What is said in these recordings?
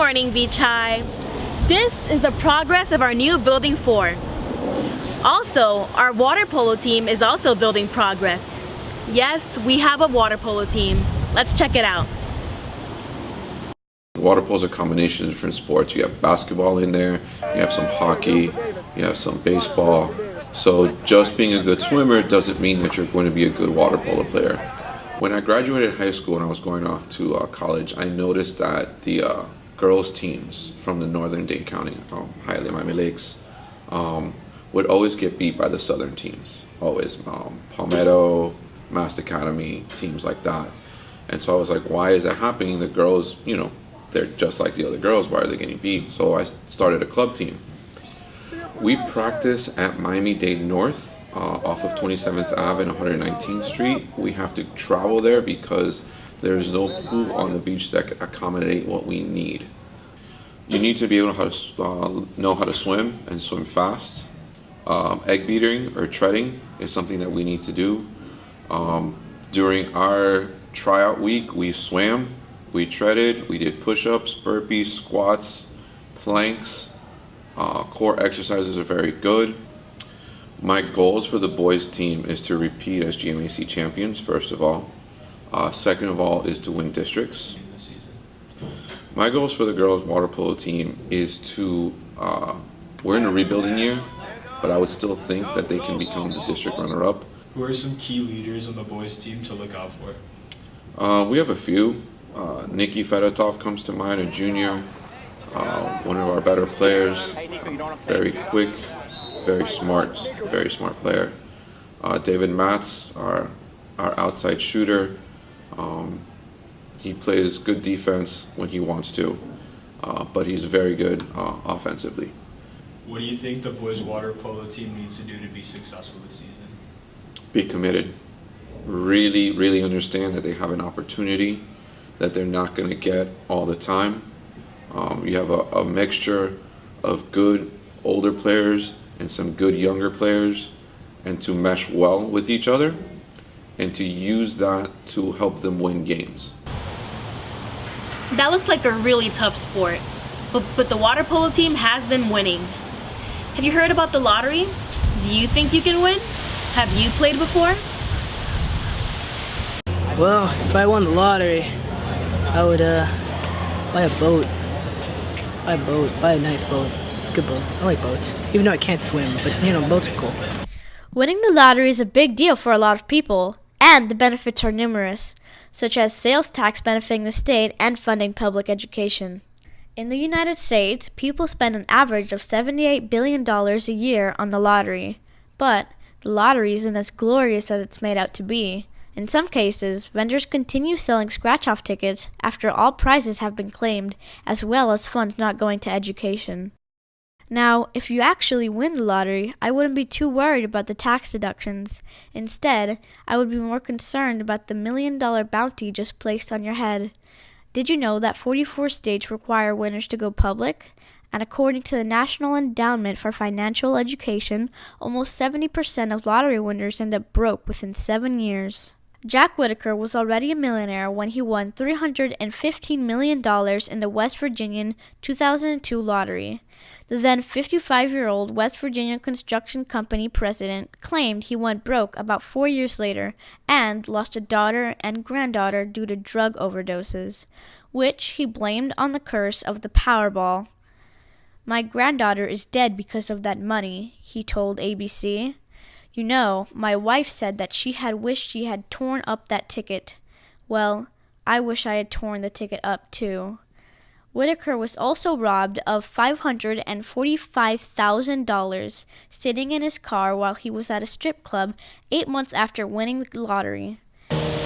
morning, Beach High. This is the progress of our new Building 4. Also, our water polo team is also building progress. Yes, we have a water polo team. Let's check it out. Water polo is a combination of different sports. You have basketball in there, you have some hockey, you have some baseball. So just being a good swimmer doesn't mean that you're going to be a good water polo player. When I graduated high school and I was going off to college, I noticed that the girls teams from the northern Dade County, Hialeah, Miami Lakes, would always get beat by the southern teams. Always. Palmetto, Mass Academy, teams like that. And so I was like, why is that happening? The girls, you know, they're just like the other girls. Why are they getting beat? So I started a club team. We practice at Miami-Dade North off of 27th Ave and 119th Street. We have to travel there because there's no pool on the beach that can accommodate what we need. You need to be able to know how to swim and swim fast. Egg beating or treading is something that we need to do. During our tryout week, we swam, we treaded, we did push-ups, burpees, squats, planks. Core exercises are very good. My goals for the boys team is to repeat as GMAC champions, first of all. Second of all is to win districts. My goals for the girls water polo team is to, we're in a rebuilding year, but I would still think that they can become the district runner-up. Who are some key leaders on the boys team to look out for? We have a few. Nikki Fedotov comes to mind, a junior, one of our better players, very quick, very smart player. David Matz, our outside shooter, he plays good defense when he wants to, but he's very good offensively. What do you think the boys water polo team needs to do to be successful this season? Be committed. Really understand that they have an opportunity that they're not going to get all the time. You have a mixture of good older players and some good younger players, and to mesh well with each other and to use that to help them win games. That looks like a really tough sport, but the water polo team has been winning. Have you heard about the lottery? Do you think you can win? Have you played before? Well, if I won the lottery, I would buy a boat. Buy a nice boat. It's a good boat. I like boats, even though I can't swim, but you know, boats are cool. Winning the lottery is a big deal for a lot of people, and the benefits are numerous, such as sales tax benefiting the state and funding public education. In the United States, people spend an average of $78 billion a year on the lottery, but the lottery isn't as glorious as it's made out to be. In some cases, vendors continue selling scratch-off tickets after all prizes have been claimed, as well as funds not going to education. Now, if you actually win the lottery, I wouldn't be too worried about the tax deductions. Instead, I would be more concerned about the $1 million bounty just placed on your head. Did you know that 44 states require winners to go public? And according to the National Endowment for Financial Education, almost 70% of lottery winners end up broke within 7 years. Jack Whitaker was already a millionaire when he won $315 million in the West Virginia 2002 lottery. The then 55-year-old West Virginia Construction Company president claimed he went broke about 4 years later and lost a daughter and granddaughter due to drug overdoses, which he blamed on the curse of the Powerball. "My granddaughter is dead because of that money," he told ABC. "You know, my wife said that she had wished she had torn up that ticket. Well, I wish I had torn the ticket up too." Whitaker was also robbed of $545,000 sitting in his car while he was at a strip club 8 months after winning the lottery.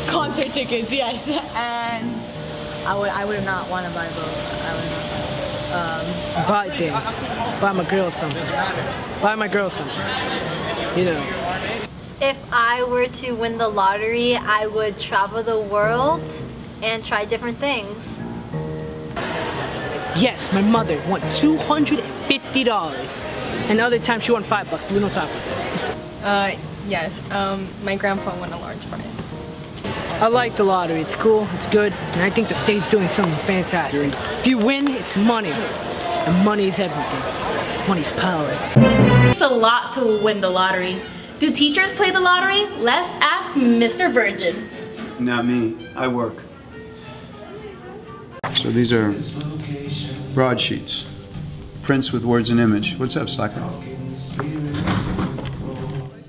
Concert tickets, yes. And I would not want to buy both. I would not. Buy things. Buy my girl something. You know. If I were to win the lottery, I would travel the world and try different things. Yes, my mother won $250. And the other time she won $5, but we don't talk about that. Yes. My grandpa won a large prize. I like the lottery. It's cool, it's good, and I think the state's doing something fantastic. If you win, it's money. And money's everything. Money's power. It's a lot to win the lottery. Do teachers play the lottery? Let's ask Mr. Virgin. Not me. I work. So these are broadsheets. Prints with words and image. What's up, Saka?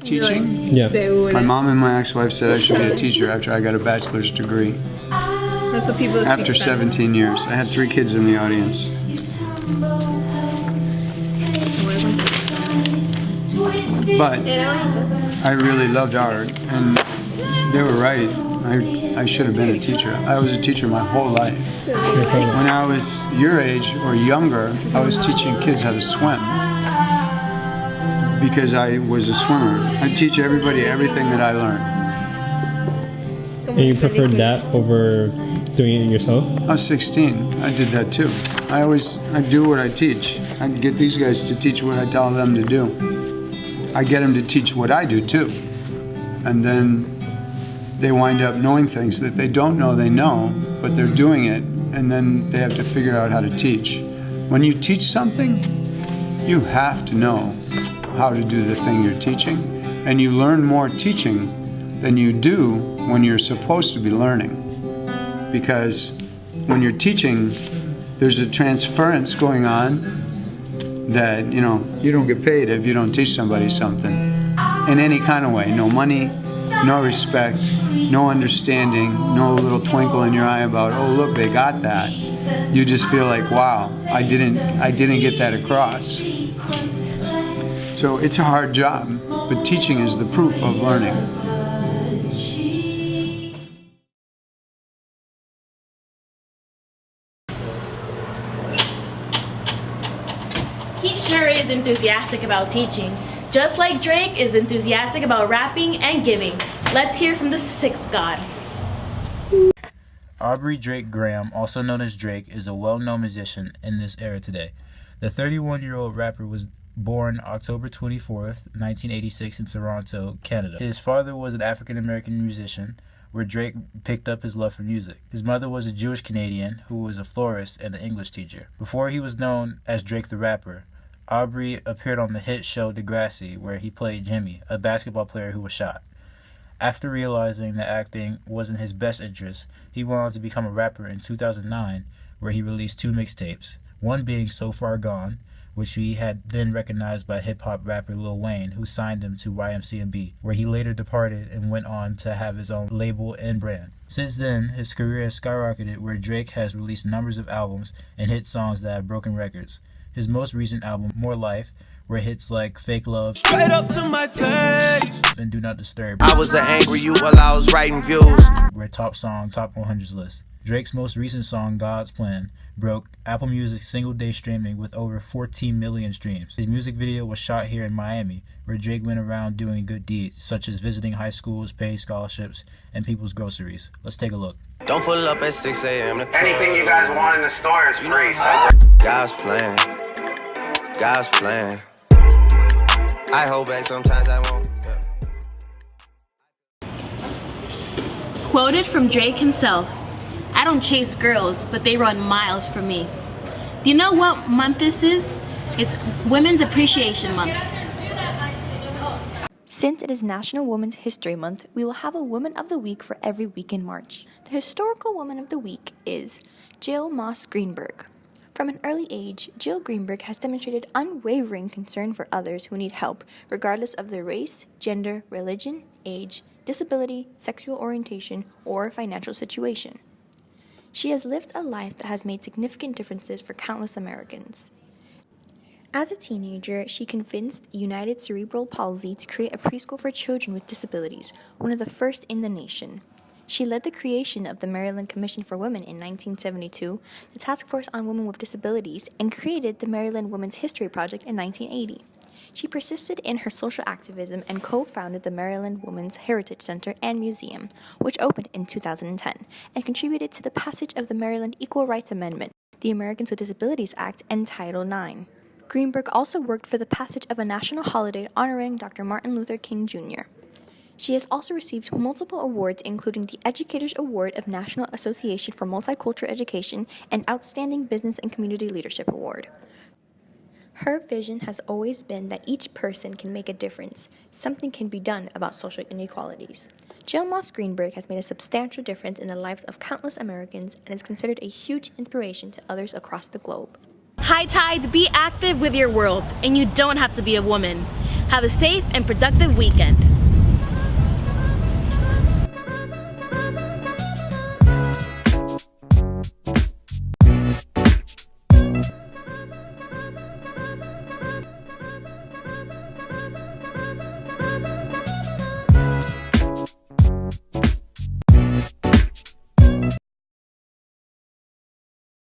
Teaching? Yeah. My mom and my ex-wife said I should be a teacher after I got a bachelor's degree. That's what people After 17 years. I had 3 kids in the audience. But I really loved art, and they were right. I should have been a teacher. I was a teacher my whole life. When I was your age or younger, I was teaching kids how to swim because I was a swimmer. I teach everybody everything that I learned. And you preferred that over doing it yourself? I was 16. I did that too. I do what I teach. I get these guys to teach what I tell them to do. I get them to teach what I do too. And then they wind up knowing things that they don't know they know, but they're doing it, and then they have to figure out how to teach. When you teach something, you have to know how to do the thing you're teaching, and you learn more teaching than you do when you're supposed to be learning. Because when you're teaching, there's a transference going on that, you don't get paid if you don't teach somebody something in any kind of way. No money, no respect, no understanding, no little twinkle in your eye about, oh look, they got that. You just feel like, wow, I didn't get that across. So it's a hard job, but teaching is the proof of learning. He sure is enthusiastic about teaching, just like Drake is enthusiastic about rapping and giving. Let's hear from the sixth god. Aubrey Drake Graham, also known as Drake, is a well-known musician in this era today. The 31-year-old rapper was born October 24th, 1986 in Toronto, Canada. His father was an African-American musician, where Drake picked up his love for music. His mother was a Jewish Canadian who was a florist and an English teacher. Before he was known as Drake the Rapper, Aubrey appeared on the hit show Degrassi, where he played Jimmy, a basketball player who was shot. After realizing that acting wasn't his best interest, he went on to become a rapper in 2009, where he released 2 mixtapes, one being So Far Gone, which he had then recognized by hip-hop rapper Lil Wayne, who signed him to YMCMB, where he later departed and went on to have his own label and brand. Since then, his career has skyrocketed, where Drake has released numbers of albums and hit songs that have broken records. His most recent album, More Life, where hits like Fake Love, Straight Up to My Face, and Do Not Disturb, I was an angry youth while I was writing views, were top 100s list. Drake's most recent song, God's Plan, broke Apple Music's single-day streaming with over 14 million streams. His music video was shot here in Miami, where Drake went around doing good deeds, such as visiting high schools, paying scholarships, and people's groceries. Let's take a look. Don't pull up at 6 a.m. Anything you guys want in the store is free. God's plan. God's plan. I hold back sometimes I won't. Quoted from Drake himself, "I don't chase girls, but they run miles for me." Do you know what month this is? It's Women's Appreciation Month. Since it is National Women's History Month, we will have a Woman of the Week for every week in March. The historical Woman of the Week is Jill Moss Greenberg. From an early age, Jill Greenberg has demonstrated unwavering concern for others who need help, regardless of their race, gender, religion, age, disability, sexual orientation, or financial situation. She has lived a life that has made significant differences for countless Americans. As a teenager, she convinced United Cerebral Palsy to create a preschool for children with disabilities, one of the first in the nation. She led the creation of the Maryland Commission for Women in 1972, the Task Force on Women with Disabilities, and created the Maryland Women's History Project in 1980. She persisted in her social activism and co-founded the Maryland Women's Heritage Center and Museum, which opened in 2010, and contributed to the passage of the Maryland Equal Rights Amendment, the Americans with Disabilities Act, and Title IX. Greenberg also worked for the passage of a national holiday honoring Dr. Martin Luther King Jr. She has also received multiple awards, including the Educators Award of National Association for Multicultural Education and Outstanding Business and Community Leadership Award. Her vision has always been that each person can make a difference. Something can be done about social inequalities. Jill Moss Greenberg has made a substantial difference in the lives of countless Americans and is considered a huge inspiration to others across the globe. High Tides, be active with your world, and you don't have to be a woman. Have a safe and productive weekend.